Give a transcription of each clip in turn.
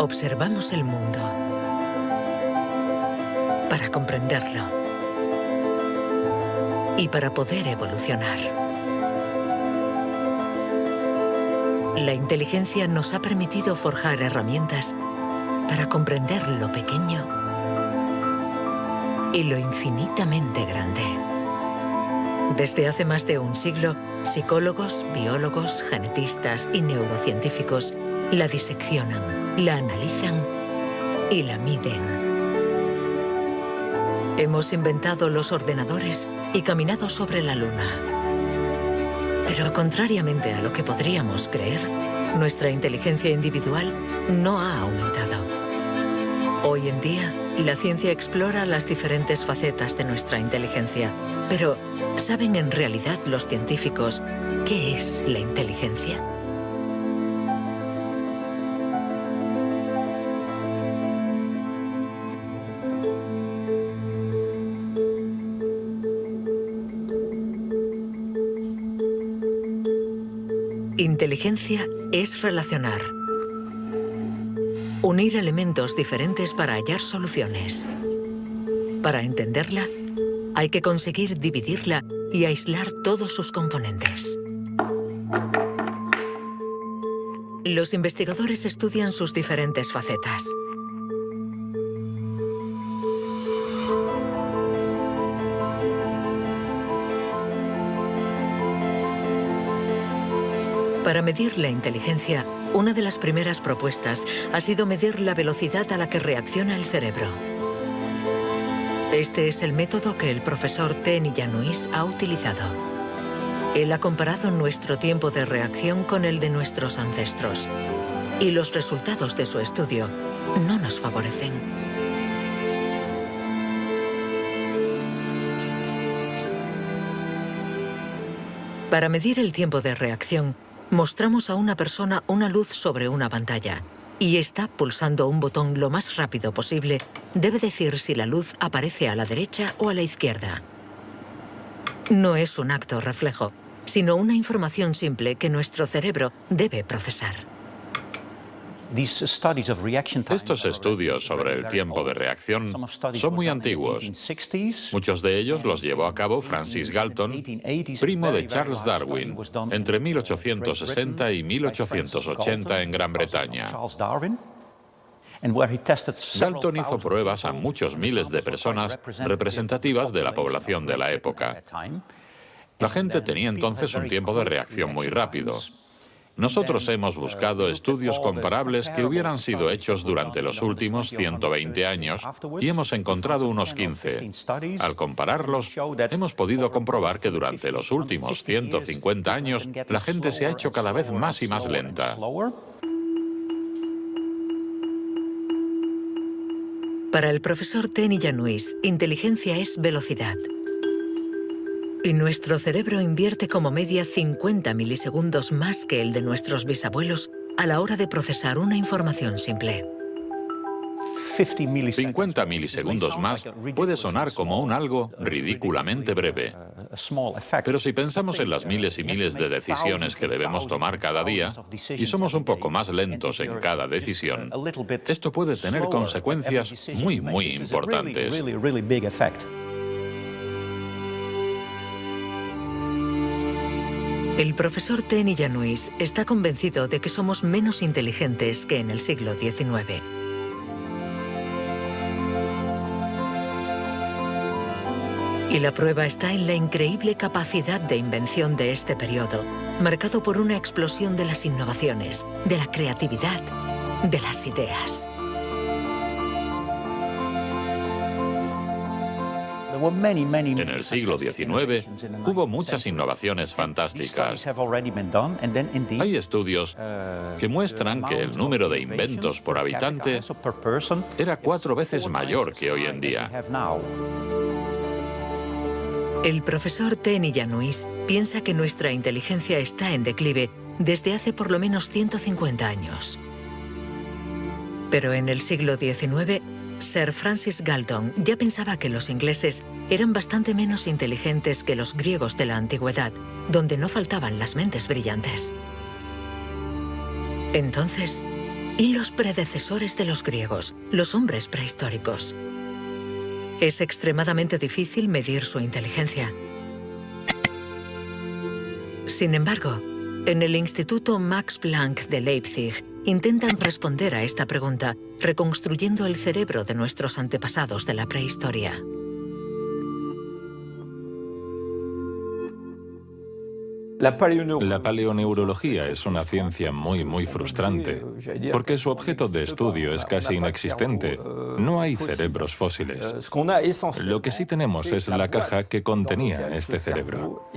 Observamos el mundo para comprenderlo y para poder evolucionar. La inteligencia nos ha permitido forjar herramientas para comprender lo pequeño y lo infinitamente grande. Desde hace más de un siglo, psicólogos, biólogos, genetistas y neurocientíficos la diseccionan, la analizan y la miden. Hemos inventado los ordenadores y caminado sobre la Luna. Pero contrariamente a lo que podríamos creer, nuestra inteligencia individual no ha aumentado. Hoy en día, la ciencia explora las diferentes facetas de nuestra inteligencia. Pero, ¿saben en realidad los científicos qué es la inteligencia? Inteligencia es relacionar. Unir elementos diferentes para hallar soluciones. Para entenderla, hay que conseguir dividirla y aislar todos sus componentes. Los investigadores estudian sus diferentes facetas. Para medir la inteligencia, una de las primeras propuestas ha sido medir la velocidad a la que reacciona el cerebro. Este es el método que el profesor Ten Yanuis ha utilizado. Él ha comparado nuestro tiempo de reacción con el de nuestros ancestros. Y los resultados de su estudio no nos favorecen. Para medir el tiempo de reacción, mostramos a una persona una luz sobre una pantalla. Y esta, pulsando un botón lo más rápido posible, debe decir si la luz aparece a la derecha o a la izquierda. No es un acto reflejo, sino una información simple que nuestro cerebro debe procesar. Estos estudios sobre el tiempo de reacción son muy antiguos. Muchos de ellos los llevó a cabo Francis Galton, primo de Charles Darwin, entre 1860 y 1880 en Gran Bretaña. Galton hizo pruebas a muchos miles de personas representativas de la población de la época. La gente tenía entonces un tiempo de reacción muy rápido. Nosotros hemos buscado estudios comparables que hubieran sido hechos durante los últimos 120 años y hemos encontrado unos 15. Al compararlos, hemos podido comprobar que durante los últimos 150 años la gente se ha hecho cada vez más y más lenta. Para el profesor Ten Yanuis, inteligencia es velocidad. Y nuestro cerebro invierte como media 50 milisegundos más que el de nuestros bisabuelos a la hora de procesar una información simple. 50 milisegundos más puede sonar como un algo ridículamente breve. Pero si pensamos en las miles y miles de decisiones que debemos tomar cada día, y somos un poco más lentos en cada decisión, esto puede tener consecuencias muy importantes. El profesor Ten Yanuis está convencido de que somos menos inteligentes que en el siglo XIX. Y la prueba está en la increíble capacidad de invención de este periodo, marcado por una explosión de las innovaciones, de la creatividad, de las ideas. En el siglo XIX hubo muchas innovaciones fantásticas. Hay estudios que muestran que el número de inventos por habitante era 4 veces mayor que hoy en día. El profesor Ten Yanuis piensa que nuestra inteligencia está en declive desde hace por lo menos 150 años. Pero en el siglo XIX, Sir Francis Galton ya pensaba que los ingleses eran bastante menos inteligentes que los griegos de la antigüedad, donde no faltaban las mentes brillantes. Entonces, y los predecesores de los griegos, los hombres prehistóricos. Es extremadamente difícil medir su inteligencia. Sin embargo, en el Instituto Max Planck de Leipzig intentan responder a esta pregunta reconstruyendo el cerebro de nuestros antepasados de la prehistoria. La paleoneurología es una ciencia muy frustrante, porque su objeto de estudio es casi inexistente. No hay cerebros fósiles. Lo que sí tenemos es la caja que contenía este cerebro.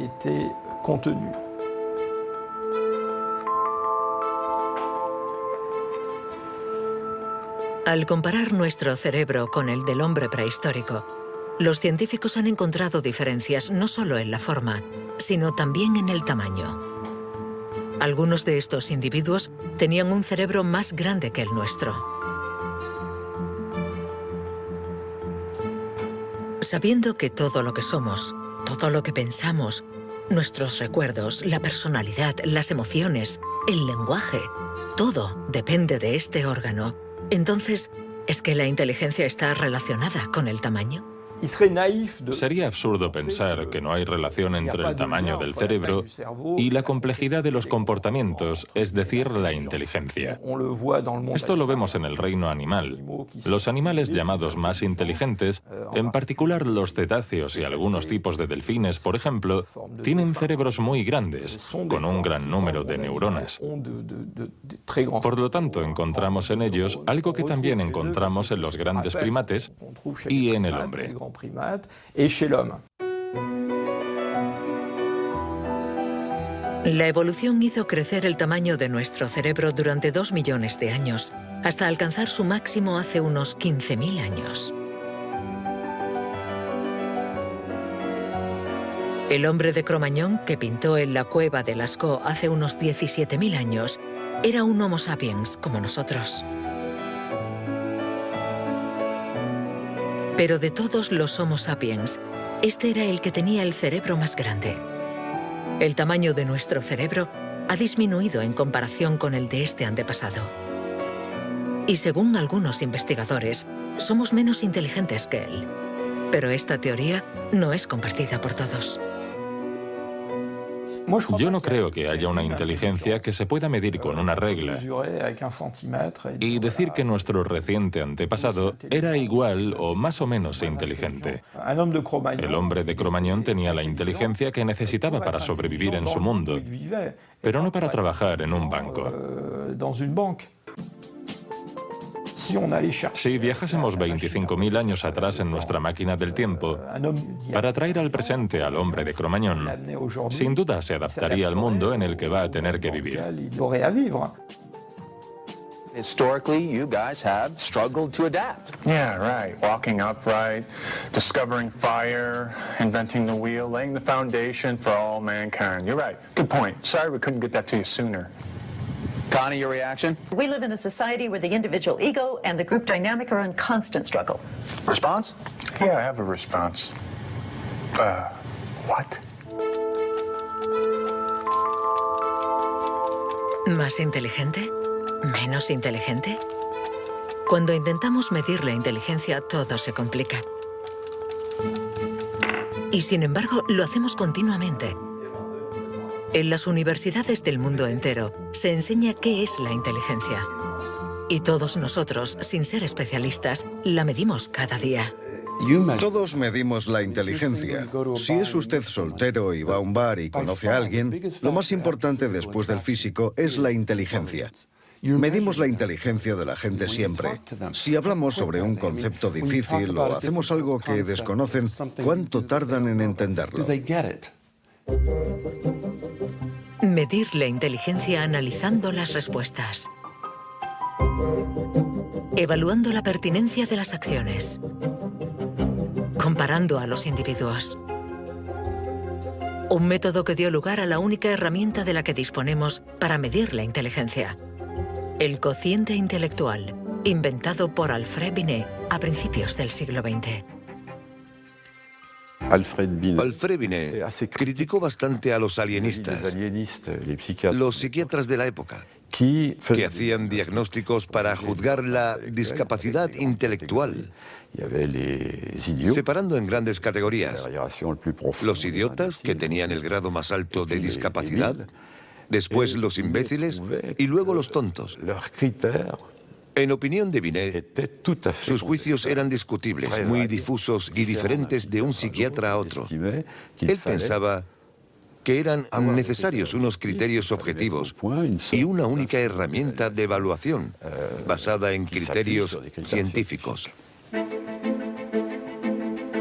Al comparar nuestro cerebro con el del hombre prehistórico, los científicos han encontrado diferencias no solo en la forma, sino también en el tamaño. Algunos de estos individuos tenían un cerebro más grande que el nuestro. Sabiendo que todo lo que somos, todo lo que pensamos, nuestros recuerdos, la personalidad, las emociones, el lenguaje, todo depende de este órgano, entonces, ¿es que la inteligencia está relacionada con el tamaño? Sería absurdo pensar que no hay relación entre el tamaño del cerebro y la complejidad de los comportamientos, es decir, la inteligencia. Esto lo vemos en el reino animal. Los animales llamados más inteligentes, en particular los cetáceos y algunos tipos de delfines, por ejemplo, tienen cerebros muy grandes, con un gran número de neuronas. Por lo tanto, encontramos en ellos algo que también encontramos en los grandes primates y en el hombre. La evolución hizo crecer el tamaño de nuestro cerebro durante 2 millones de años, hasta alcanzar su máximo hace unos 15.000 años. El hombre de Cro-Magnon, que pintó en la cueva de Lascaux hace unos 17.000 años, era un Homo sapiens como nosotros. Pero de todos los Homo sapiens, este era el que tenía el cerebro más grande. El tamaño de nuestro cerebro ha disminuido en comparación con el de este antepasado. Y según algunos investigadores, somos menos inteligentes que él. Pero esta teoría no es compartida por todos. Yo no creo que haya una inteligencia que se pueda medir con una regla y decir que nuestro reciente antepasado era igual o más o menos inteligente. El hombre de Cro-Magnon tenía la inteligencia que necesitaba para sobrevivir en su mundo, pero no para trabajar en un banco. Si viajásemos 25.000 años atrás en nuestra máquina del tiempo, para traer al presente al hombre de Cro-Magnon, sin duda se adaptaría al mundo en el que va a tener que vivir. Historically, you guys have struggled to adapt. Yeah, right. Walking upright, discovering fire, inventing the wheel, laying the foundation for all mankind. You're right. Good point. Sorry we couldn't get that to you sooner. Connie, your reaction? We live in a society where the individual ego and the group dynamic are in constant struggle. Response? Yeah, I have a response. What? ¿Más inteligente? ¿Menos inteligente? Cuando intentamos medir la inteligencia, todo se complica. Y sin embargo, lo hacemos continuamente. En las universidades del mundo entero se enseña qué es la inteligencia. Y todos nosotros, sin ser especialistas, la medimos cada día. Todos medimos la inteligencia. Si es usted soltero y va a un bar y conoce a alguien, lo más importante después del físico es la inteligencia. Medimos la inteligencia de la gente siempre. Si hablamos sobre un concepto difícil o hacemos algo que desconocen, ¿cuánto tardan en entenderlo? Medir la inteligencia analizando las respuestas. Evaluando la pertinencia de las acciones. Comparando a los individuos. Un método que dio lugar a la única herramienta de la que disponemos para medir la inteligencia. El cociente intelectual, inventado por Alfred Binet a principios del siglo XX. Alfred Binet criticó bastante a los alienistas, los psiquiatras de la época. que hacían diagnósticos para juzgar la discapacidad intelectual, separando en grandes categorías: los idiotas, que tenían el grado más alto de discapacidad, después los imbéciles y luego los tontos. En opinión de Binet, sus juicios eran discutibles, muy difusos y diferentes de un psiquiatra a otro. Él pensaba que eran necesarios unos criterios objetivos y una única herramienta de evaluación basada en criterios científicos.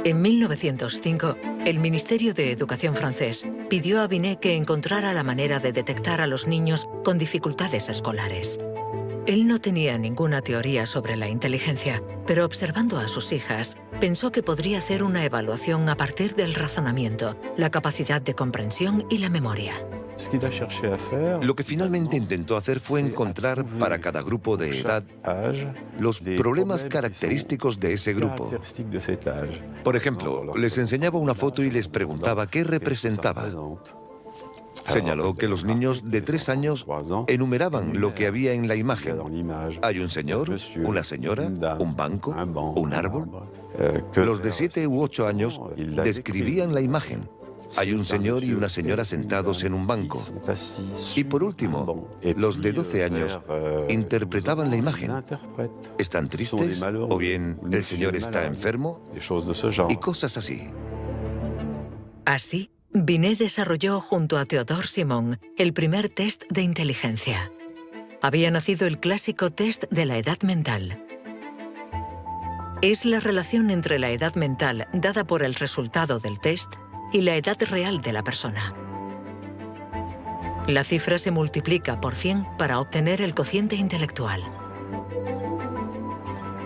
En 1905, el Ministerio de Educación francés pidió a Binet que encontrara la manera de detectar a los niños con dificultades escolares. Él no tenía ninguna teoría sobre la inteligencia, pero observando a sus hijas, pensó que podría hacer una evaluación a partir del razonamiento, la capacidad de comprensión y la memoria. Lo que finalmente intentó hacer fue encontrar para cada grupo de edad los problemas característicos de ese grupo. Por ejemplo, les enseñaba una foto y les preguntaba qué representaba. Señaló que los niños de 3 años enumeraban lo que había en la imagen. Hay un señor, una señora, un banco, un árbol. Los de 7 u 8 años describían la imagen. Hay un señor y una señora sentados en un banco. Y por último, los de 12 años interpretaban la imagen. ¿Están tristes? ¿O bien el señor está enfermo? Y cosas así. Así, Binet desarrolló junto a Théodore Simon el primer test de inteligencia. Había nacido el clásico test de la edad mental. Es la relación entre la edad mental dada por el resultado del test y la edad real de la persona. La cifra se multiplica por 100 para obtener el cociente intelectual.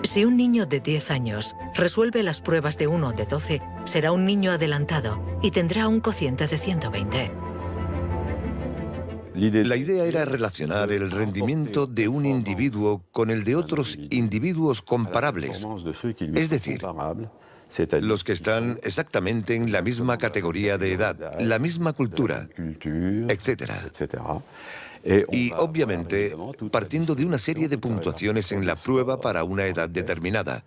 Si un niño de 10 años resuelve las pruebas de uno de 12, será un niño adelantado y tendrá un cociente de 120. La idea era relacionar el rendimiento de un individuo con el de otros individuos comparables, es decir, los que están exactamente en la misma categoría de edad, la misma cultura, etc. Y, obviamente, partiendo de una serie de puntuaciones en la prueba para una edad determinada.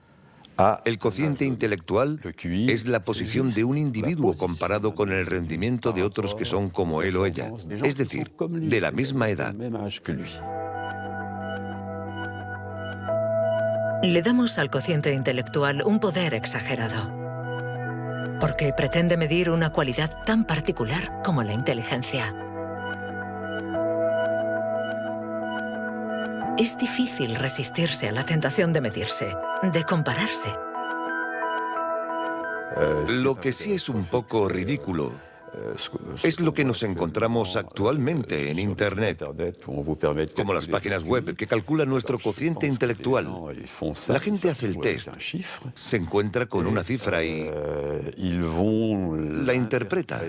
El cociente intelectual es la posición de un individuo comparado con el rendimiento de otros que son como él o ella, es decir, de la misma edad. Le damos al cociente intelectual un poder exagerado, porque pretende medir una cualidad tan particular como la inteligencia. Es difícil resistirse a la tentación de medirse, de compararse. Lo que sí es un poco ridículo es lo que nos encontramos actualmente en Internet, como las páginas web que calculan nuestro cociente intelectual. La gente hace el test, se encuentra con una cifra y la interpreta.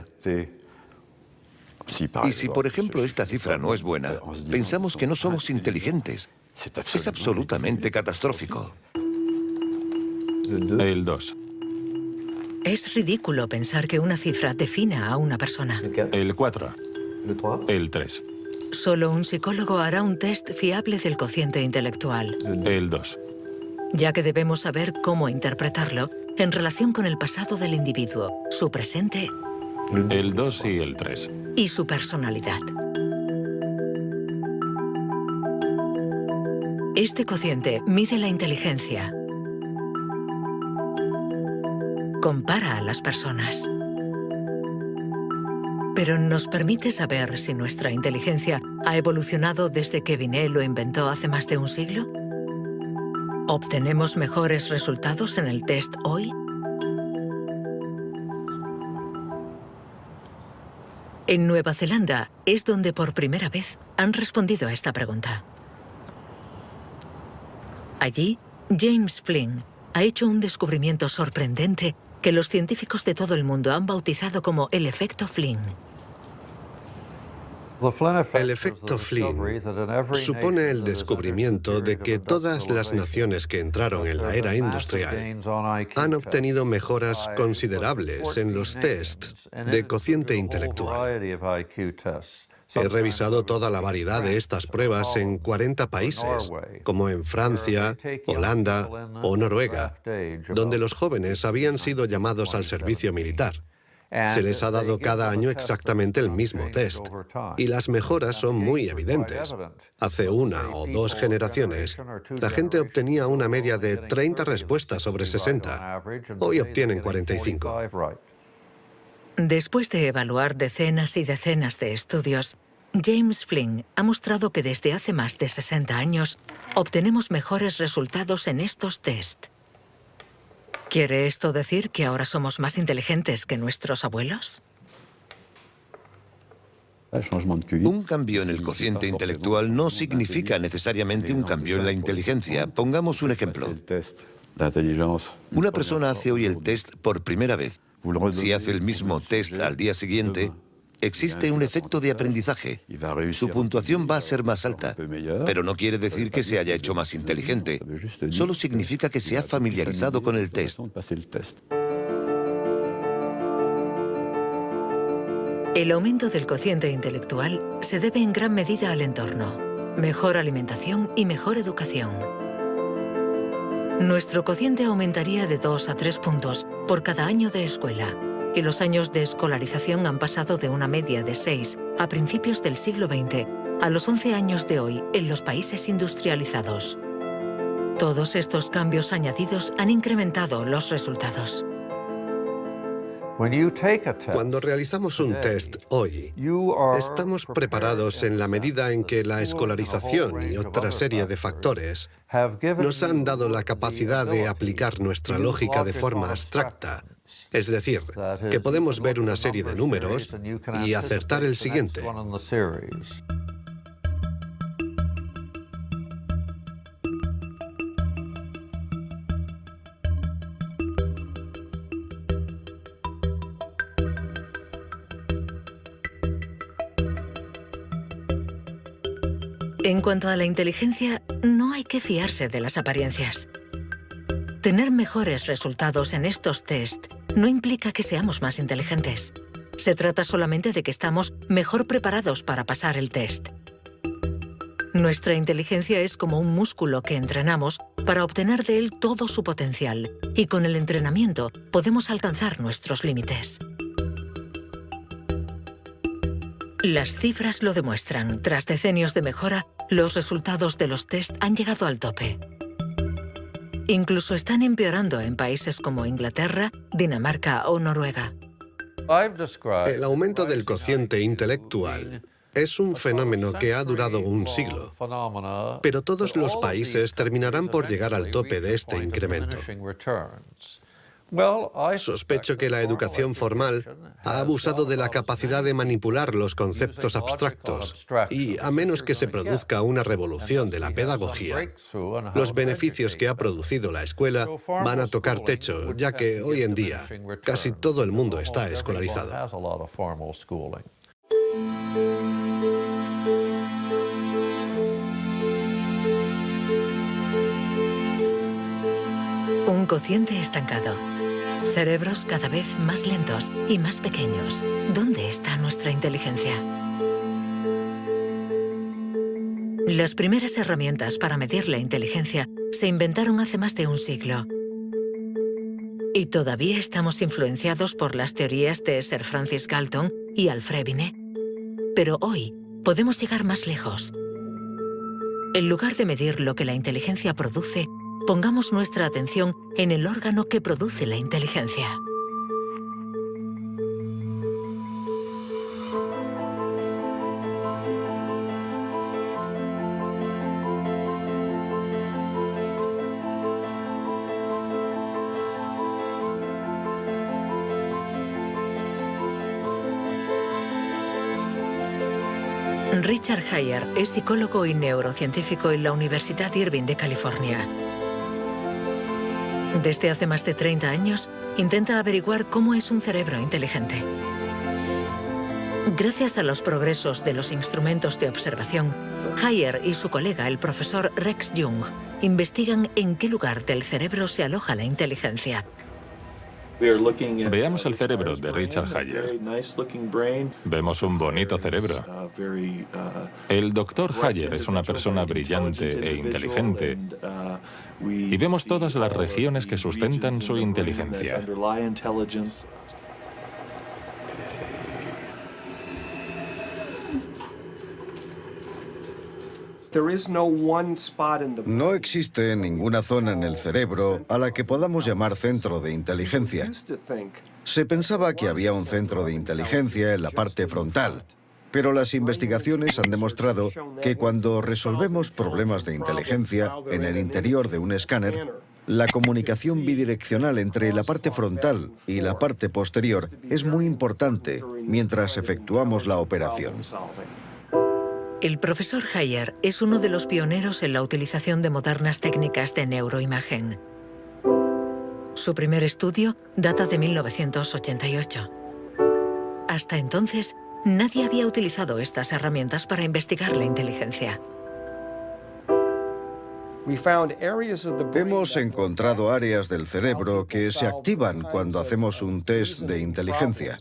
Y si, por ejemplo, esta cifra no es buena, pensamos que no somos inteligentes. Es absolutamente catastrófico. El 2. Es ridículo pensar que una cifra defina a una persona. El 4. El 3. Solo un psicólogo hará un test fiable del cociente intelectual. El 2. Ya que debemos saber cómo interpretarlo en relación con el pasado del individuo, su presente El 2 y el 3. y su personalidad. Este cociente mide la inteligencia. Compara a las personas. Pero ¿nos permite saber si nuestra inteligencia ha evolucionado desde que Binet lo inventó hace más de un siglo? ¿Obtenemos mejores resultados en el test hoy? En Nueva Zelanda es donde por primera vez han respondido a esta pregunta. Allí, James Flynn ha hecho un descubrimiento sorprendente que los científicos de todo el mundo han bautizado como el efecto Flynn. El efecto Flynn supone el descubrimiento de que todas las naciones que entraron en la era industrial han obtenido mejoras considerables en los tests de cociente intelectual. He revisado toda la variedad de estas pruebas en 40 países, como en Francia, Holanda o Noruega, donde los jóvenes habían sido llamados al servicio militar. Se les ha dado cada año exactamente el mismo test, y las mejoras son muy evidentes. Hace 1 o 2 generaciones, la gente obtenía una media de 30 respuestas sobre 60. Hoy obtienen 45. Después de evaluar decenas y decenas de estudios, James Flynn ha mostrado que desde hace más de 60 años obtenemos mejores resultados en estos test. ¿Quiere esto decir que ahora somos más inteligentes que nuestros abuelos? Un cambio en el cociente intelectual no significa necesariamente un cambio en la inteligencia. Pongamos un ejemplo. Una persona hace hoy el test por primera vez. Si hace el mismo test al día siguiente, existe un efecto de aprendizaje. Su puntuación va a ser más alta, pero no quiere decir que se haya hecho más inteligente. Solo significa que se ha familiarizado con el test. El aumento del cociente intelectual se debe en gran medida al entorno, mejor alimentación y mejor educación. Nuestro cociente aumentaría de 2 a 3 puntos por cada año de escuela, y los años de escolarización han pasado de una media de 6 a principios del siglo XX a los 11 años de hoy en los países industrializados. Todos estos cambios añadidos han incrementado los resultados. Cuando realizamos un test hoy, estamos preparados en la medida en que la escolarización y otra serie de factores nos han dado la capacidad de aplicar nuestra lógica de forma abstracta. Es decir, que podemos ver una serie de números y acertar el siguiente. En cuanto a la inteligencia, no hay que fiarse de las apariencias. Tener mejores resultados en estos test no implica que seamos más inteligentes. Se trata solamente de que estamos mejor preparados para pasar el test. Nuestra inteligencia es como un músculo que entrenamos para obtener de él todo su potencial, y con el entrenamiento podemos alcanzar nuestros límites. Las cifras lo demuestran. Tras decenios de mejora, los resultados de los test han llegado al tope. Incluso están empeorando en países como Inglaterra, Dinamarca o Noruega. El aumento del cociente intelectual es un fenómeno que ha durado un siglo, pero todos los países terminarán por llegar al tope de este incremento. Sospecho que la educación formal ha abusado de la capacidad de manipular los conceptos abstractos y, a menos que se produzca una revolución de la pedagogía, los beneficios que ha producido la escuela van a tocar techo, ya que hoy en día casi todo el mundo está escolarizado. Un cociente estancado. Cerebros cada vez más lentos y más pequeños. ¿Dónde está nuestra inteligencia? Las primeras herramientas para medir la inteligencia se inventaron hace más de un siglo. Y todavía estamos influenciados por las teorías de Sir Francis Galton y Alfred Binet. Pero hoy podemos llegar más lejos. En lugar de medir lo que la inteligencia produce, pongamos nuestra atención en el órgano que produce la inteligencia. Richard Heyer es psicólogo y neurocientífico en la Universidad Irving de California. Desde hace más de 30 años, intenta averiguar cómo es un cerebro inteligente. Gracias a los progresos de los instrumentos de observación, Heyer y su colega, el profesor Rex Jung, investigan en qué lugar del cerebro se aloja la inteligencia. Veamos el cerebro de Richard Hayer. Vemos un bonito cerebro. El doctor Hayer es una persona brillante e inteligente y vemos todas las regiones que sustentan su inteligencia. No existe ninguna zona en el cerebro a la que podamos llamar centro de inteligencia. Se pensaba que había un centro de inteligencia en la parte frontal, pero las investigaciones han demostrado que cuando resolvemos problemas de inteligencia en el interior de un escáner, la comunicación bidireccional entre la parte frontal y la parte posterior es muy importante mientras efectuamos la operación. El profesor Hayer es uno de los pioneros en la utilización de modernas técnicas de neuroimagen. Su primer estudio data de 1988. Hasta entonces, nadie había utilizado estas herramientas para investigar la inteligencia. Hemos encontrado áreas del cerebro que se activan cuando hacemos un test de inteligencia.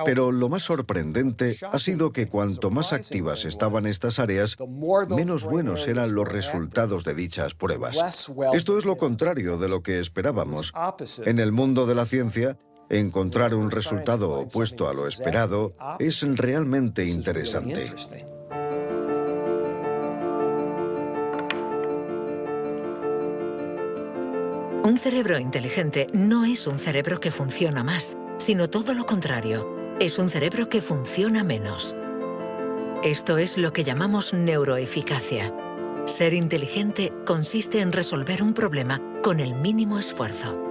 Pero lo más sorprendente ha sido que cuanto más activas estaban estas áreas, menos buenos eran los resultados de dichas pruebas. Esto es lo contrario de lo que esperábamos. En el mundo de la ciencia, encontrar un resultado opuesto a lo esperado es realmente interesante. Un cerebro inteligente no es un cerebro que funciona más, sino todo lo contrario. Es un cerebro que funciona menos. Esto es lo que llamamos neuroeficacia. Ser inteligente consiste en resolver un problema con el mínimo esfuerzo.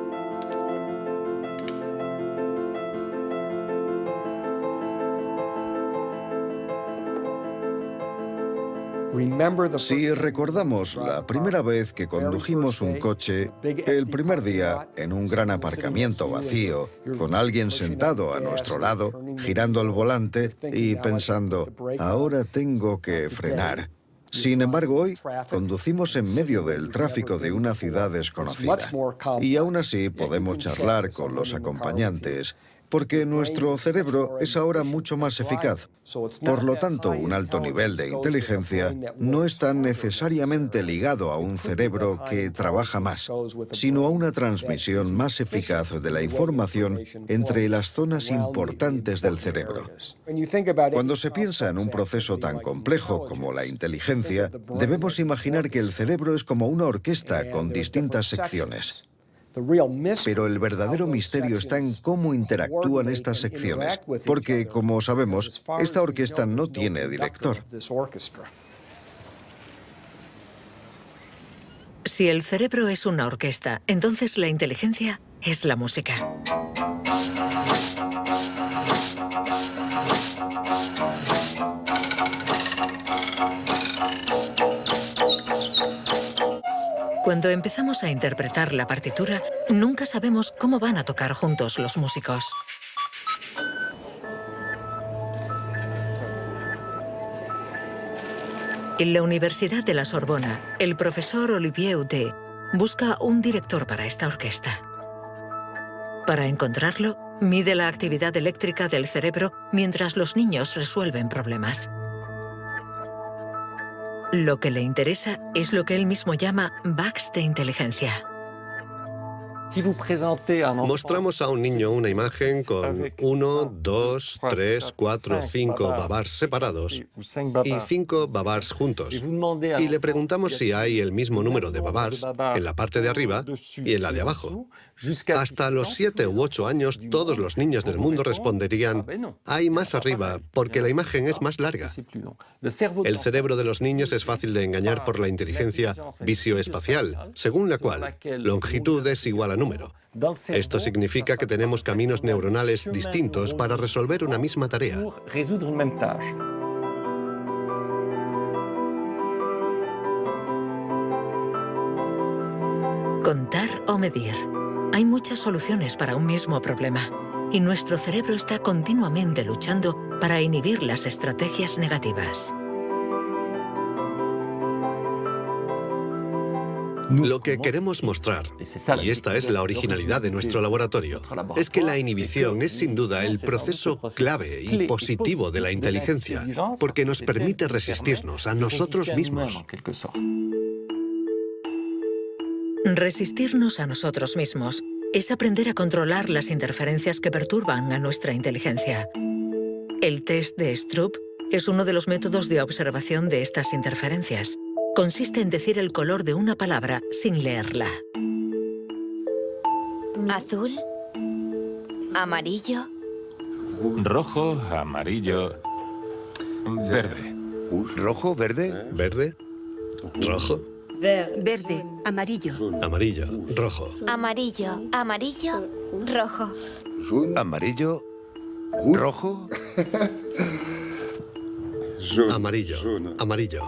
Si recordamos la primera vez que condujimos un coche, el primer día en un gran aparcamiento vacío, con alguien sentado a nuestro lado, girando el volante y pensando, ahora tengo que frenar. Sin embargo, hoy conducimos en medio del tráfico de una ciudad desconocida y aún así podemos charlar con los acompañantes, porque nuestro cerebro es ahora mucho más eficaz. Por lo tanto, un alto nivel de inteligencia no está necesariamente ligado a un cerebro que trabaja más, sino a una transmisión más eficaz de la información entre las zonas importantes del cerebro. Cuando se piensa en un proceso tan complejo como la inteligencia, debemos imaginar que el cerebro es como una orquesta con distintas secciones. Pero el verdadero misterio está en cómo interactúan estas secciones, porque, como sabemos, esta orquesta no tiene director. Si el cerebro es una orquesta, entonces la inteligencia es la música. Cuando empezamos a interpretar la partitura, nunca sabemos cómo van a tocar juntos los músicos. En la Universidad de la Sorbona, el profesor Olivier Houdet busca un director para esta orquesta. Para encontrarlo, mide la actividad eléctrica del cerebro mientras los niños resuelven problemas. Lo que le interesa es lo que él mismo llama bugs de inteligencia. Mostramos a un niño una imagen con 1, 2, 3, 4, 5 babars separados y 5 babars juntos. Y le preguntamos si hay el mismo número de babars en la parte de arriba y en la de abajo. Hasta los 7 u 8 años, todos los niños del mundo responderían, hay más arriba, porque la imagen es más larga. El cerebro de los niños es fácil de engañar por la inteligencia visioespacial, según la cual longitud es igual a número. Esto significa que tenemos caminos neuronales distintos para resolver una misma tarea. Contar o medir. Hay muchas soluciones para un mismo problema, y nuestro cerebro está continuamente luchando para inhibir las estrategias negativas. Lo que queremos mostrar, y esta es la originalidad de nuestro laboratorio, es que la inhibición es sin duda el proceso clave y positivo de la inteligencia, porque nos permite resistirnos a nosotros mismos. Resistirnos a nosotros mismos es aprender a controlar las interferencias que perturban a nuestra inteligencia. El test de Stroop es uno de los métodos de observación de estas interferencias. Consiste en decir el color de una palabra sin leerla. Azul, amarillo, Rojo, amarillo, verde. ¿Rojo, verde? ¿Verde? ¿Rojo? verde, amarillo, Amarillo, rojo. amarillo, amarillo, rojo. ¿Amarillo? ¿Rojo? Amarillo, amarillo.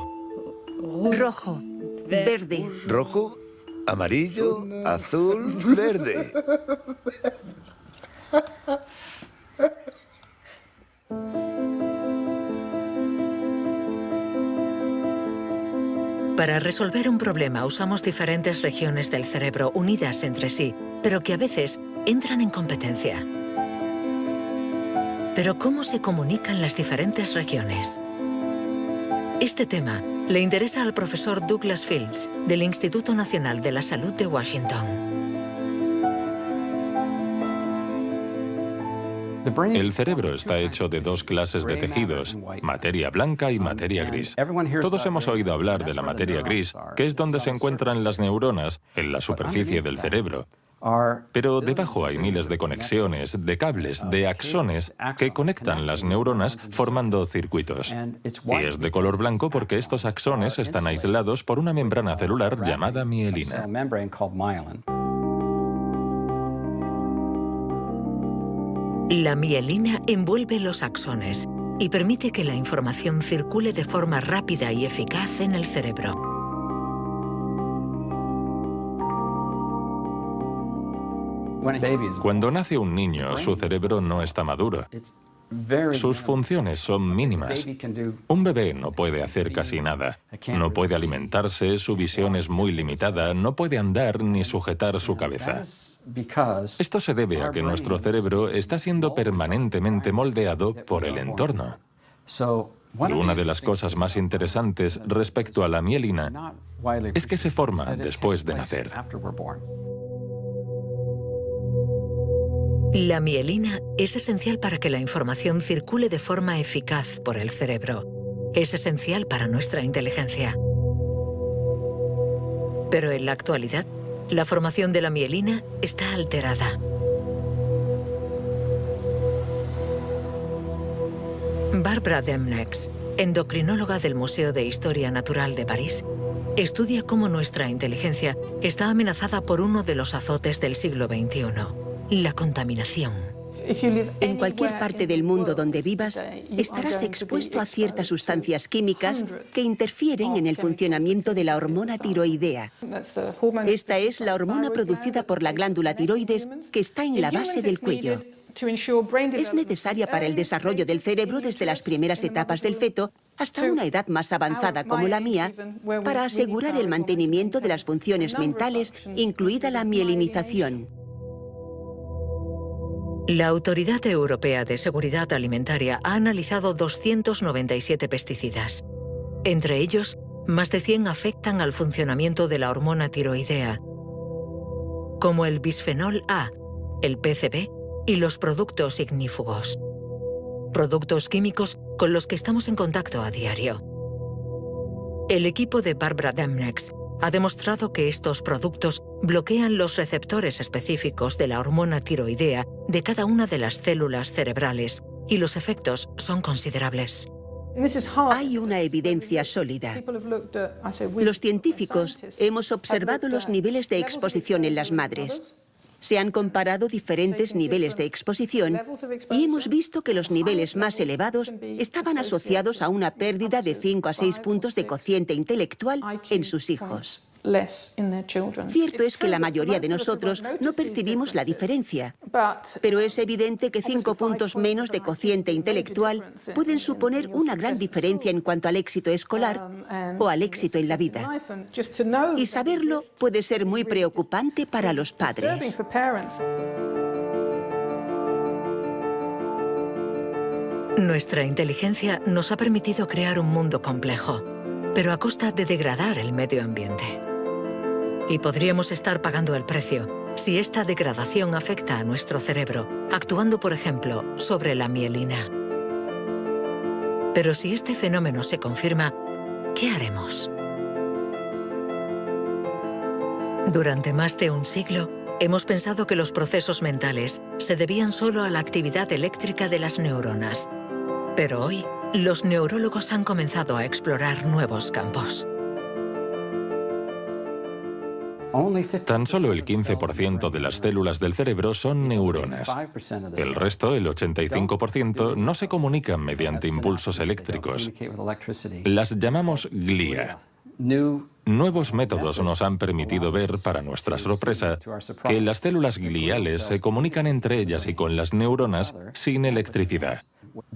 Rojo, verde, ¿Rojo? ¿Amarillo? ¿Azul? ¿Verde? Para resolver un problema usamos diferentes regiones del cerebro unidas entre sí, pero que a veces entran en competencia. Pero ¿cómo se comunican las diferentes regiones? Este tema le interesa al profesor Douglas Fields, del Instituto Nacional de la Salud de Washington. El cerebro está hecho de dos clases de tejidos, materia blanca y materia gris. Todos hemos oído hablar de la materia gris, que es donde se encuentran las neuronas, en la superficie del cerebro. Pero debajo hay miles de conexiones, de cables, de axones que conectan las neuronas formando circuitos. Y es de color blanco porque estos axones están aislados por una membrana celular llamada mielina. La mielina envuelve los axones y permite que la información circule de forma rápida y eficaz en el cerebro. Cuando nace un niño, su cerebro no está maduro. Sus funciones son mínimas. Un bebé no puede hacer casi nada. No puede alimentarse, su visión es muy limitada, no puede andar ni sujetar su cabeza. Esto se debe a que nuestro cerebro está siendo permanentemente moldeado por el entorno. Y una de las cosas más interesantes respecto a la mielina es que se forma después de nacer. La mielina es esencial para que la información circule de forma eficaz por el cerebro. Es esencial para nuestra inteligencia. Pero en la actualidad, la formación de la mielina está alterada. Barbara Demnex, endocrinóloga del Museo de Historia Natural de París, estudia cómo nuestra inteligencia está amenazada por uno de los azotes del siglo XXI. La contaminación. En cualquier parte del mundo donde vivas, estarás expuesto a ciertas sustancias químicas que interfieren en el funcionamiento de la hormona tiroidea. Esta es la hormona producida por la glándula tiroides que está en la base del cuello. Es necesaria para el desarrollo del cerebro desde las primeras etapas del feto hasta una edad más avanzada como la mía, para asegurar el mantenimiento de las funciones mentales, incluida la mielinización. La Autoridad Europea de Seguridad Alimentaria ha analizado 297 pesticidas. Entre ellos, más de 100 afectan al funcionamiento de la hormona tiroidea, como el bisfenol A, el PCB y los productos ignífugos. Productos químicos con los que estamos en contacto a diario. El equipo de Barbara Demnex ha demostrado que estos productos bloquean los receptores específicos de la hormona tiroidea de cada una de las células cerebrales y los efectos son considerables. Hay una evidencia sólida. Los científicos hemos observado los niveles de exposición en las madres. Se han comparado diferentes niveles de exposición y hemos visto que los niveles más elevados estaban asociados a una pérdida de 5 a 6 puntos de cociente intelectual en sus hijos. Cierto es que la mayoría de nosotros no percibimos la diferencia, pero es evidente que 5 puntos menos de cociente intelectual pueden suponer una gran diferencia en cuanto al éxito escolar o al éxito en la vida. Y saberlo puede ser muy preocupante para los padres. Nuestra inteligencia nos ha permitido crear un mundo complejo, pero a costa de degradar el medio ambiente. Y podríamos estar pagando el precio si esta degradación afecta a nuestro cerebro, actuando, por ejemplo, sobre la mielina. Pero si este fenómeno se confirma, ¿qué haremos? Durante más de un siglo, hemos pensado que los procesos mentales se debían solo a la actividad eléctrica de las neuronas. Pero hoy, los neurólogos han comenzado a explorar nuevos campos. Tan solo el 15% de las células del cerebro son neuronas. El resto, el 85%, no se comunican mediante impulsos eléctricos. Las llamamos glía. Nuevos métodos nos han permitido ver, para nuestra sorpresa, que las células gliales se comunican entre ellas y con las neuronas sin electricidad.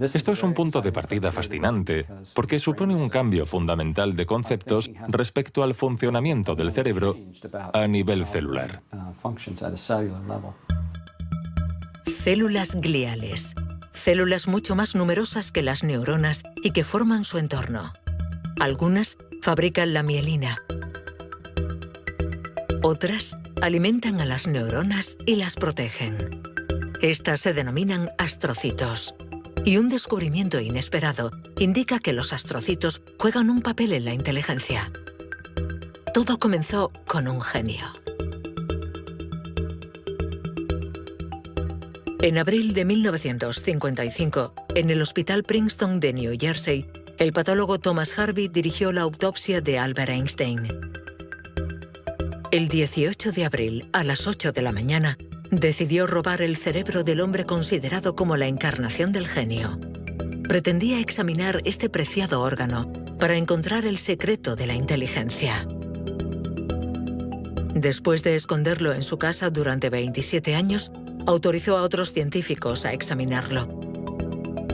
Esto es un punto de partida fascinante, porque supone un cambio fundamental de conceptos respecto al funcionamiento del cerebro a nivel celular. Células gliales. Células mucho más numerosas que las neuronas y que forman su entorno. Algunas fabrican la mielina. Otras alimentan a las neuronas y las protegen. Estas se denominan astrocitos. Y un descubrimiento inesperado indica que los astrocitos juegan un papel en la inteligencia. Todo comenzó con un genio. En abril de 1955, en el Hospital Princeton de New Jersey, el patólogo Thomas Harvey dirigió la autopsia de Albert Einstein. El 18 de abril, a las 8 de la mañana, decidió robar el cerebro del hombre considerado como la encarnación del genio. Pretendía examinar este preciado órgano para encontrar el secreto de la inteligencia. Después de esconderlo en su casa durante 27 años, autorizó a otros científicos a examinarlo.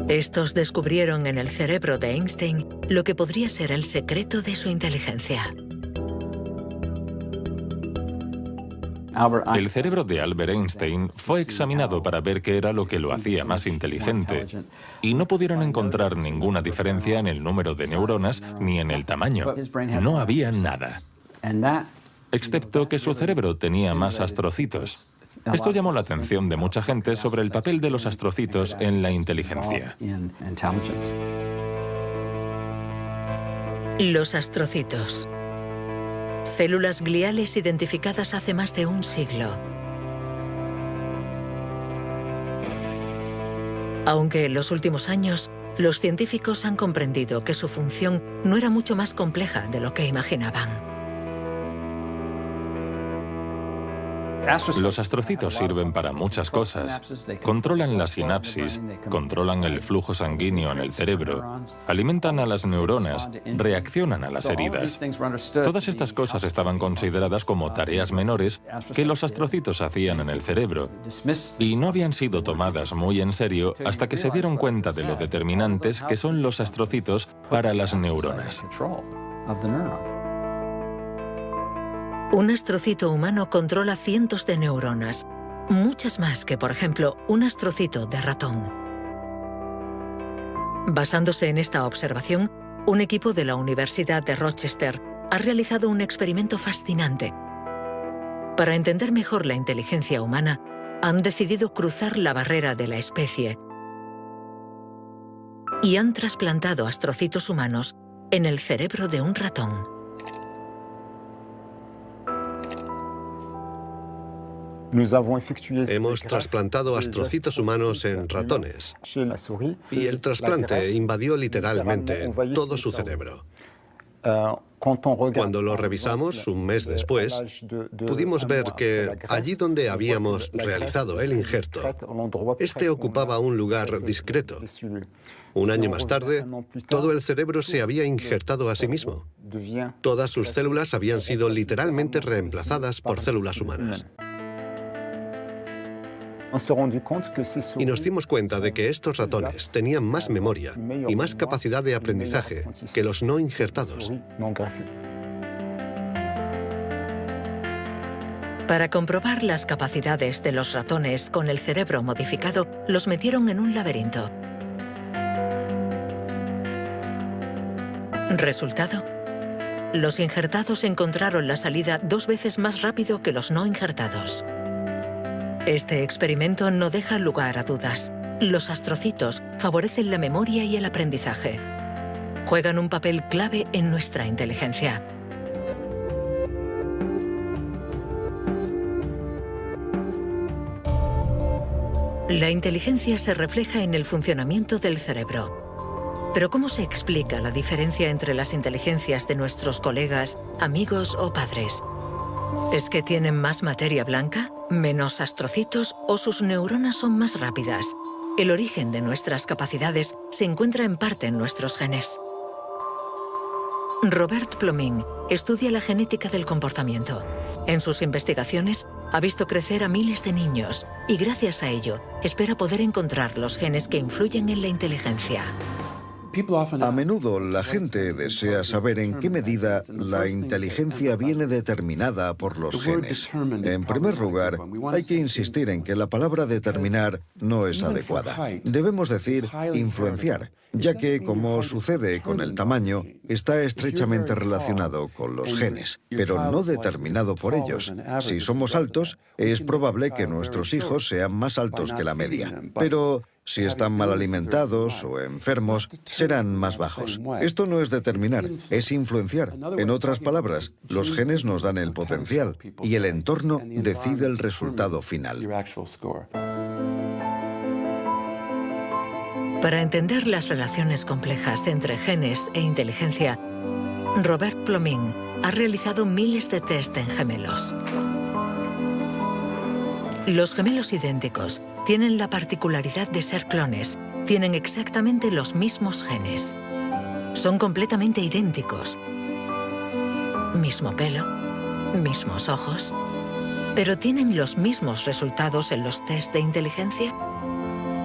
Estos descubrieron en el cerebro de Einstein lo que podría ser el secreto de su inteligencia. El cerebro de Albert Einstein fue examinado para ver qué era lo que lo hacía más inteligente, y no pudieron encontrar ninguna diferencia en el número de neuronas ni en el tamaño. No había nada, excepto que su cerebro tenía más astrocitos. Esto llamó la atención de mucha gente sobre el papel de los astrocitos en la inteligencia. Los astrocitos. Células gliales identificadas hace más de un siglo. Aunque en los últimos años, los científicos han comprendido que su función no era mucho más compleja de lo que imaginaban. Los astrocitos sirven para muchas cosas. Controlan la sinapsis, controlan el flujo sanguíneo en el cerebro, alimentan a las neuronas, reaccionan a las heridas. Todas estas cosas estaban consideradas como tareas menores que los astrocitos hacían en el cerebro, y no habían sido tomadas muy en serio hasta que se dieron cuenta de lo determinantes que son los astrocitos para las neuronas. Un astrocito humano controla cientos de neuronas, muchas más que, por ejemplo, un astrocito de ratón. Basándose en esta observación, un equipo de la Universidad de Rochester ha realizado un experimento fascinante. Para entender mejor la inteligencia humana, han decidido cruzar la barrera de la especie y han trasplantado astrocitos humanos en el cerebro de un ratón. Hemos trasplantado astrocitos humanos en ratones y el trasplante invadió literalmente todo su cerebro. Cuando lo revisamos un mes después, pudimos ver que allí donde habíamos realizado el injerto, este ocupaba un lugar discreto. Un año más tarde, todo el cerebro se había injertado a sí mismo. Todas sus células habían sido literalmente reemplazadas por células humanas. Y nos dimos cuenta de que estos ratones tenían más memoria y más capacidad de aprendizaje que los no injertados. Para comprobar las capacidades de los ratones con el cerebro modificado, los metieron en un laberinto. Resultado: los injertados encontraron la salida 2 veces más rápido que los no injertados. Este experimento no deja lugar a dudas. Los astrocitos favorecen la memoria y el aprendizaje. Juegan un papel clave en nuestra inteligencia. La inteligencia se refleja en el funcionamiento del cerebro. Pero ¿cómo se explica la diferencia entre las inteligencias de nuestros colegas, amigos o padres? ¿Es que tienen más materia blanca, menos astrocitos o sus neuronas son más rápidas? El origen de nuestras capacidades se encuentra en parte en nuestros genes. Robert Plomin estudia la genética del comportamiento. En sus investigaciones ha visto crecer a miles de niños y gracias a ello espera poder encontrar los genes que influyen en la inteligencia. A menudo la gente desea saber en qué medida la inteligencia viene determinada por los genes. En primer lugar, hay que insistir en que la palabra determinar no es adecuada. Debemos decir influenciar, ya que, como sucede con el tamaño, está estrechamente relacionado con los genes, pero no determinado por ellos. Si somos altos, es probable que nuestros hijos sean más altos que la media, pero si están mal alimentados o enfermos, serán más bajos. Esto no es determinar, es influenciar. En otras palabras, los genes nos dan el potencial y el entorno decide el resultado final. Para entender las relaciones complejas entre genes e inteligencia, Robert Plomin ha realizado miles de test en gemelos. Los gemelos idénticos tienen la particularidad de ser clones, tienen exactamente los mismos genes. Son completamente idénticos. Mismo pelo, mismos ojos, pero ¿tienen los mismos resultados en los test de inteligencia?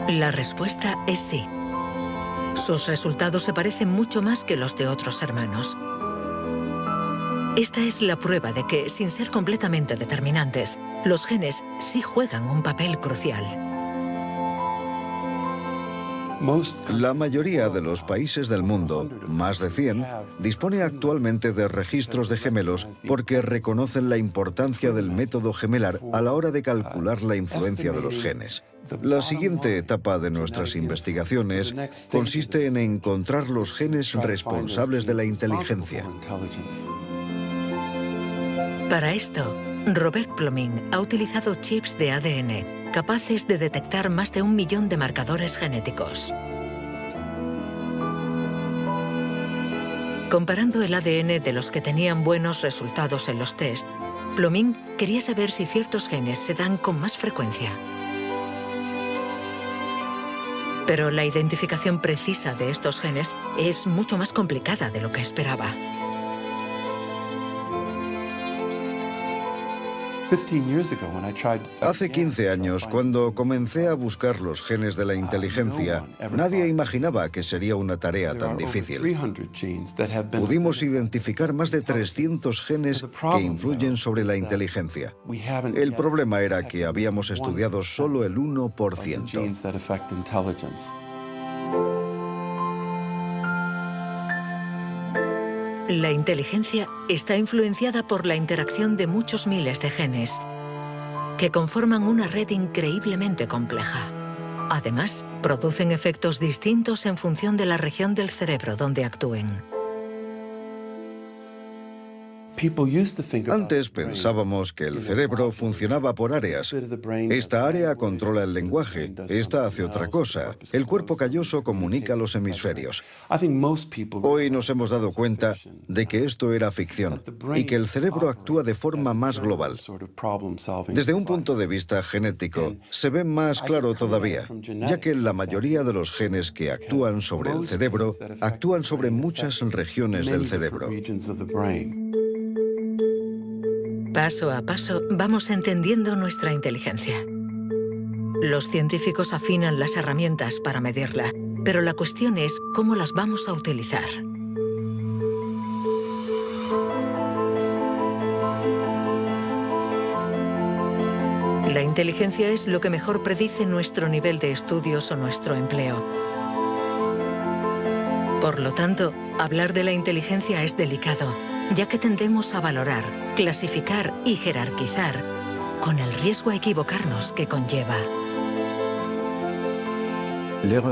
La respuesta es sí. Sus resultados se parecen mucho más que los de otros hermanos. Esta es la prueba de que, sin ser completamente determinantes, los genes sí juegan un papel crucial. La mayoría de los países del mundo, más de 100, dispone actualmente de registros de gemelos porque reconocen la importancia del método gemelar a la hora de calcular la influencia de los genes. La siguiente etapa de nuestras investigaciones consiste en encontrar los genes responsables de la inteligencia. Para esto, Robert Plomin ha utilizado chips de ADN capaces de detectar más de 1 millón de marcadores genéticos. Comparando el ADN de los que tenían buenos resultados en los test, Plomin quería saber si ciertos genes se dan con más frecuencia. Pero la identificación precisa de estos genes es mucho más complicada de lo que esperaba. Hace 15 años, cuando comencé a buscar los genes de la inteligencia, nadie imaginaba que sería una tarea tan difícil. Pudimos identificar más de 300 genes que influyen sobre la inteligencia. El problema era que habíamos estudiado solo el 1%. La inteligencia está influenciada por la interacción de muchos miles de genes que conforman una red increíblemente compleja. Además, producen efectos distintos en función de la región del cerebro donde actúen. Antes pensábamos que el cerebro funcionaba por áreas. Esta área controla el lenguaje, esta hace otra cosa. El cuerpo calloso comunica los hemisferios. Hoy nos hemos dado cuenta de que esto era ficción y que el cerebro actúa de forma más global. Desde un punto de vista genético, se ve más claro todavía, ya que la mayoría de los genes que actúan sobre el cerebro actúan sobre muchas regiones del cerebro. Paso a paso vamos entendiendo nuestra inteligencia. Los científicos afinan las herramientas para medirla, pero la cuestión es cómo las vamos a utilizar. La inteligencia es lo que mejor predice nuestro nivel de estudios o nuestro empleo. Por lo tanto, hablar de la inteligencia es delicado, ya que tendemos a valorar, clasificar y jerarquizar con el riesgo a equivocarnos que conlleva.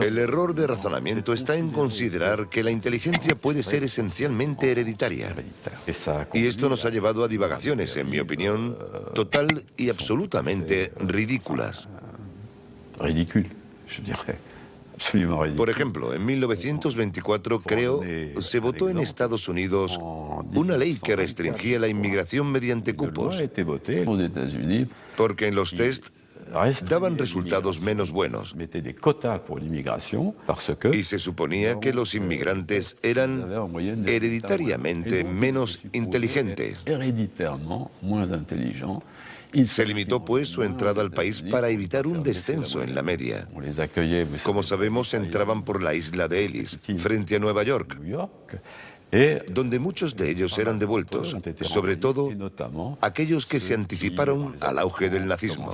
El error de razonamiento está en considerar que la inteligencia puede ser esencialmente hereditaria. Y esto nos ha llevado a divagaciones, en mi opinión, total y absolutamente ridículas. Por ejemplo, en 1924, creo, se votó en Estados Unidos una ley que restringía la inmigración mediante cupos, porque en los test daban resultados menos buenos. Y se suponía que los inmigrantes eran hereditariamente menos inteligentes. Se limitó, pues, su entrada al país para evitar un descenso en la media. Como sabemos, entraban por la isla de Ellis, frente a Nueva York, donde muchos de ellos eran devueltos, sobre todo aquellos que se anticiparon al auge del nazismo.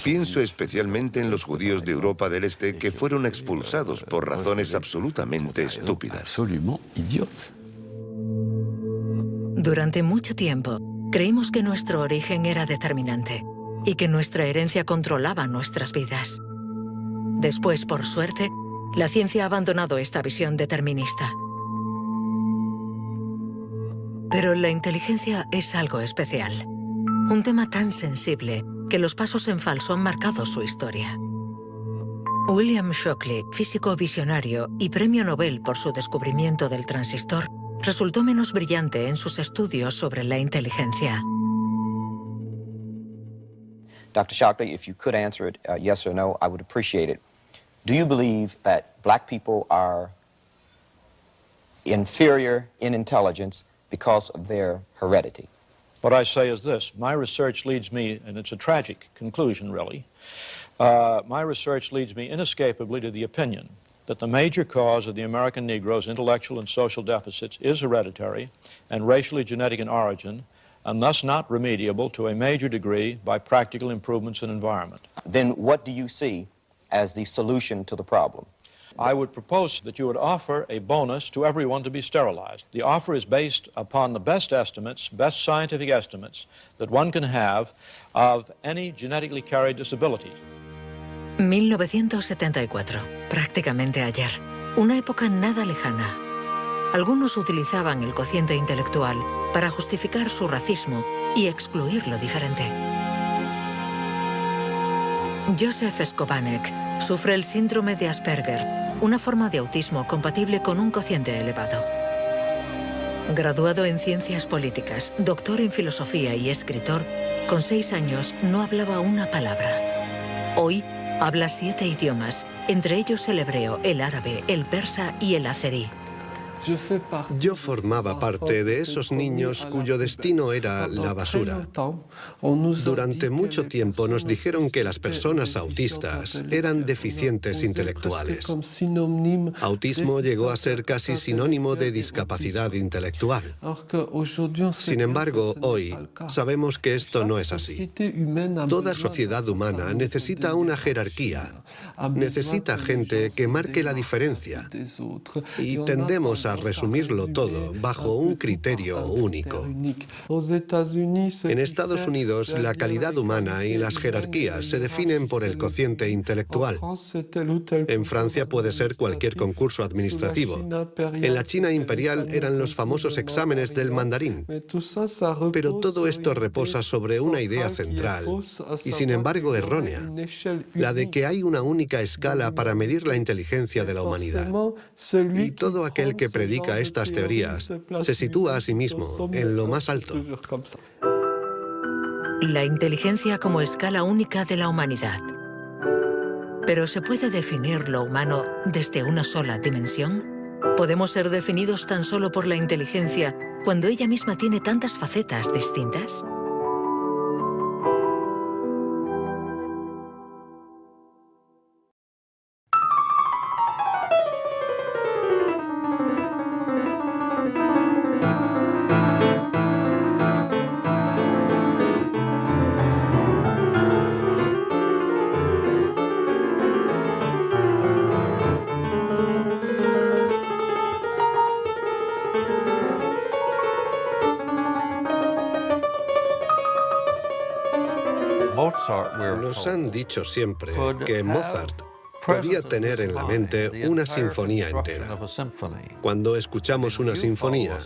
Pienso especialmente en los judíos de Europa del Este que fueron expulsados por razones absolutamente estúpidas. Durante mucho tiempo, creímos que nuestro origen era determinante y que nuestra herencia controlaba nuestras vidas. Después, por suerte, la ciencia ha abandonado esta visión determinista. Pero la inteligencia es algo especial. Un tema tan sensible que los pasos en falso han marcado su historia. William Shockley, físico visionario y premio Nobel por su descubrimiento del transistor, resultó menos brillante en sus estudios sobre la inteligencia. Dr. Shockley, if you could answer it yes or no, I would appreciate it. Do you believe that black people are inferior in intelligence because of their heredity? What I say is this. My research leads me, and it's a tragic conclusion, really, my research leads me inescapably to the opinion that the major cause of the American Negro's intellectual and social deficits is hereditary and racially genetic in origin, and thus not remediable to a major degree by practical improvements in environment. Then what do you see as the solution to the problem? I would propose that you would offer a bonus to everyone to be sterilized. The offer is based upon the best estimates, best scientific estimates that one can have of any genetically carried disabilities. 1974, prácticamente ayer, una época nada lejana. Algunos utilizaban el cociente intelectual para justificar su racismo y excluir lo diferente. Joseph Skobanek sufre el síndrome de Asperger, una forma de autismo compatible con un cociente elevado. Graduado en ciencias políticas, doctor en filosofía y escritor, con 6 años no hablaba una palabra. Hoy habla 7 idiomas, entre ellos el hebreo, el árabe, el persa y el azerí. Yo formaba parte de esos niños cuyo destino era la basura. Durante mucho tiempo nos dijeron que las personas autistas eran deficientes intelectuales. Autismo llegó a ser casi sinónimo de discapacidad intelectual. Sin embargo, hoy sabemos que esto no es así. Toda sociedad humana necesita una jerarquía. Necesita gente que marque la diferencia. Y tendemos a para resumirlo todo bajo un criterio único. En Estados Unidos, la calidad humana y las jerarquías se definen por el cociente intelectual. En Francia puede ser cualquier concurso administrativo. En la China imperial eran los famosos exámenes del mandarín. Pero todo esto reposa sobre una idea central, y sin embargo errónea, la de que hay una única escala para medir la inteligencia de la humanidad. Y todo aquel que predica estas teorías se sitúa a sí mismo en lo más alto. La inteligencia como escala única de la humanidad. ¿Pero se puede definir lo humano desde una sola dimensión? ¿Podemos ser definidos tan solo por la inteligencia cuando ella misma tiene tantas facetas distintas? Nos han dicho siempre que Mozart podía tener en la mente una sinfonía entera. Cuando escuchamos una sinfonía,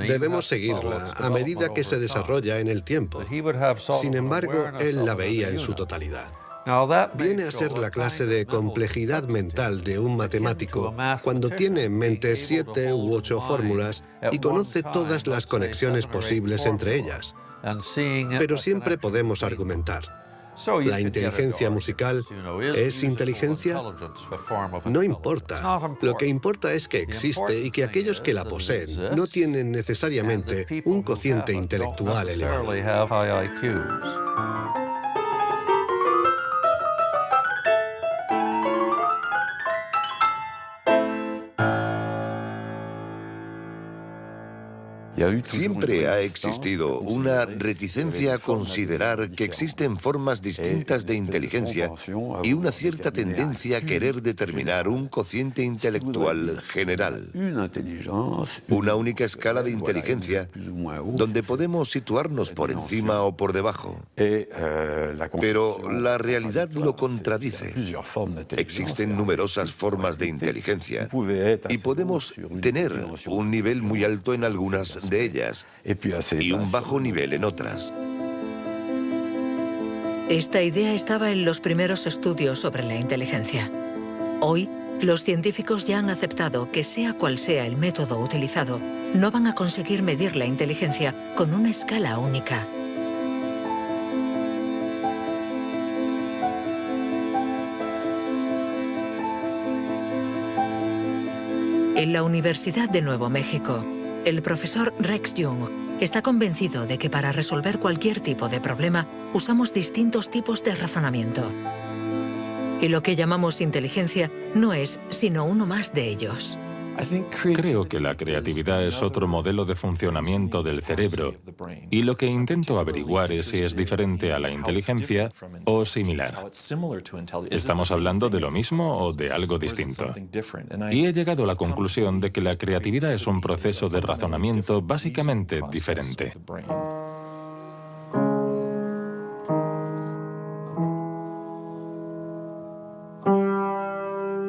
debemos seguirla a medida que se desarrolla en el tiempo. Sin embargo, él la veía en su totalidad. Viene a ser la clase de complejidad mental de un matemático cuando tiene en mente 7 u 8 fórmulas y conoce todas las conexiones posibles entre ellas. Pero siempre podemos argumentar. ¿La inteligencia musical es inteligencia? No importa. Lo que importa es que existe y que aquellos que la poseen no tienen necesariamente un cociente intelectual elevado. Siempre ha existido una reticencia a considerar que existen formas distintas de inteligencia y una cierta tendencia a querer determinar un cociente intelectual general. Una única escala de inteligencia donde podemos situarnos por encima o por debajo. Pero la realidad lo contradice. Existen numerosas formas de inteligencia y podemos tener un nivel muy alto en algunas de ellas y un bajo nivel en otras. Esta idea estaba en los primeros estudios sobre la inteligencia. Hoy, los científicos ya han aceptado que sea cual sea el método utilizado, no van a conseguir medir la inteligencia con una escala única. En la Universidad de Nuevo México, el profesor Rex Jung está convencido de que para resolver cualquier tipo de problema usamos distintos tipos de razonamiento. Y lo que llamamos inteligencia no es sino uno más de ellos. Creo que la creatividad es otro modelo de funcionamiento del cerebro y lo que intento averiguar es si es diferente a la inteligencia o similar. ¿Estamos hablando de lo mismo o de algo distinto? Y he llegado a la conclusión de que la creatividad es un proceso de razonamiento básicamente diferente.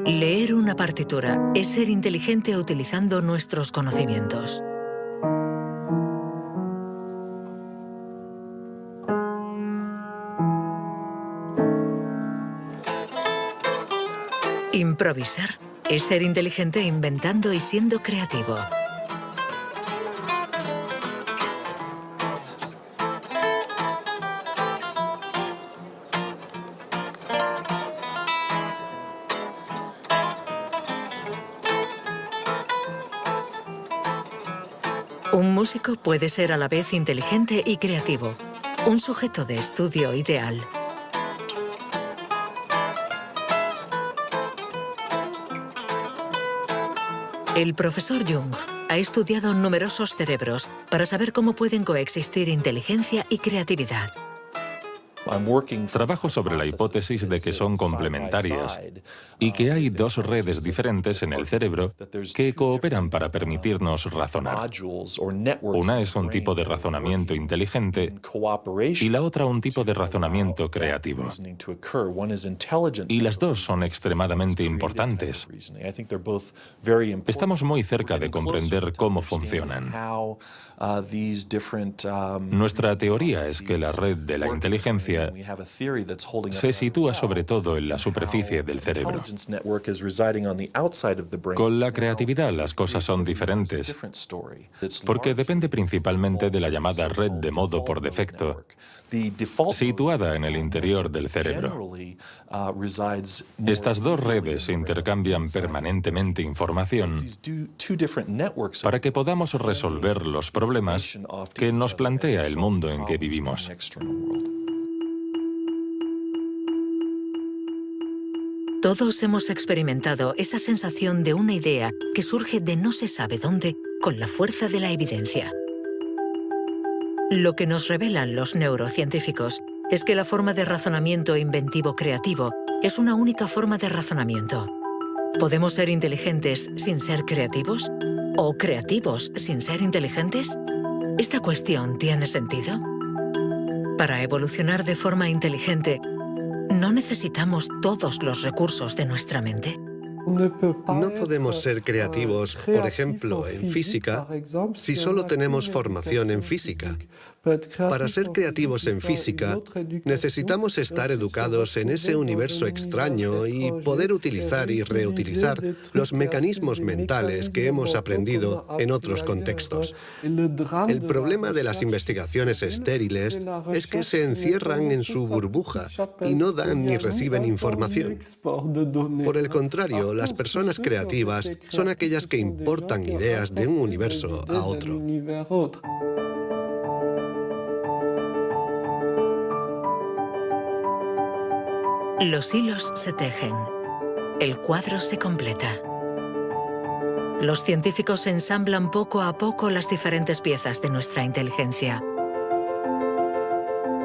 Leer una partitura es ser inteligente utilizando nuestros conocimientos. Improvisar es ser inteligente inventando y siendo creativo. Un músico puede ser a la vez inteligente y creativo, un sujeto de estudio ideal. El profesor Jung ha estudiado numerosos cerebros para saber cómo pueden coexistir inteligencia y creatividad. Trabajo sobre la hipótesis de que son complementarias y que hay dos redes diferentes en el cerebro que cooperan para permitirnos razonar. Una es un tipo de razonamiento inteligente y la otra un tipo de razonamiento creativo. Y las dos son extremadamente importantes. Estamos muy cerca de comprender cómo funcionan. Nuestra teoría es que la red de la inteligencia se sitúa sobre todo en la superficie del cerebro. Con la creatividad las cosas son diferentes, porque depende principalmente de la llamada red de modo por defecto, situada en el interior del cerebro. Estas dos redes intercambian permanentemente información para que podamos resolver los problemas que nos plantea el mundo en que vivimos. Todos hemos experimentado esa sensación de una idea que surge de no se sabe dónde con la fuerza de la evidencia. Lo que nos revelan los neurocientíficos es que la forma de razonamiento inventivo creativo es una única forma de razonamiento. ¿Podemos ser inteligentes sin ser creativos? ¿O creativos sin ser inteligentes? ¿Esta cuestión tiene sentido? Para evolucionar de forma inteligente, ¿no necesitamos todos los recursos de nuestra mente? No podemos ser creativos, por ejemplo, en física, si solo tenemos formación en física. Para ser creativos en física, necesitamos estar educados en ese universo extraño y poder utilizar y reutilizar los mecanismos mentales que hemos aprendido en otros contextos. El problema de las investigaciones estériles es que se encierran en su burbuja y no dan ni reciben información. Por el contrario, las personas creativas son aquellas que importan ideas de un universo a otro. Los hilos se tejen. El cuadro se completa. Los científicos ensamblan poco a poco las diferentes piezas de nuestra inteligencia.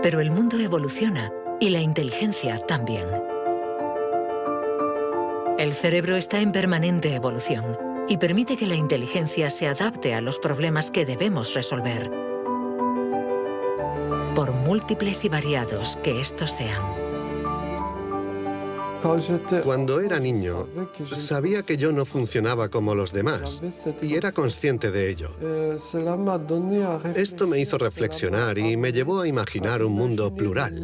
Pero el mundo evoluciona y la inteligencia también. El cerebro está en permanente evolución y permite que la inteligencia se adapte a los problemas que debemos resolver, por múltiples y variados que estos sean. Cuando era niño, sabía que yo no funcionaba como los demás y era consciente de ello. Esto me hizo reflexionar y me llevó a imaginar un mundo plural.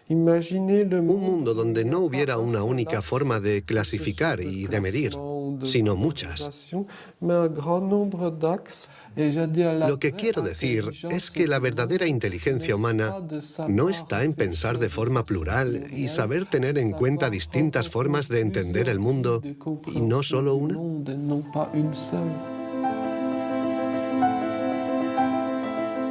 Un mundo donde no hubiera una única forma de clasificar y de medir, sino muchas. Lo que quiero decir es que la verdadera inteligencia humana no está en pensar de forma plural y saber tener en cuenta distintas formas de entender el mundo y no solo una.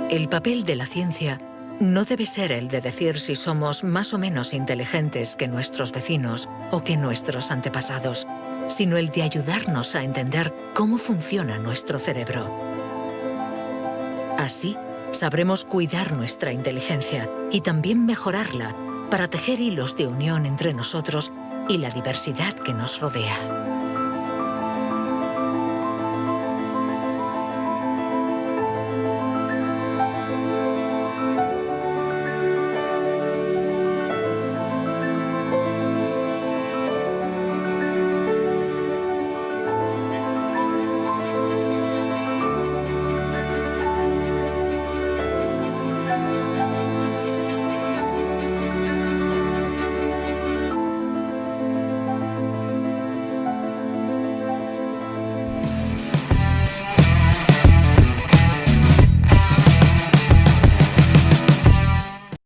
El papel de la ciencia no debe ser el de decir si somos más o menos inteligentes que nuestros vecinos o que nuestros antepasados, sino el de ayudarnos a entender cómo funciona nuestro cerebro. Así, sabremos cuidar nuestra inteligencia y también mejorarla para tejer hilos de unión entre nosotros y la diversidad que nos rodea.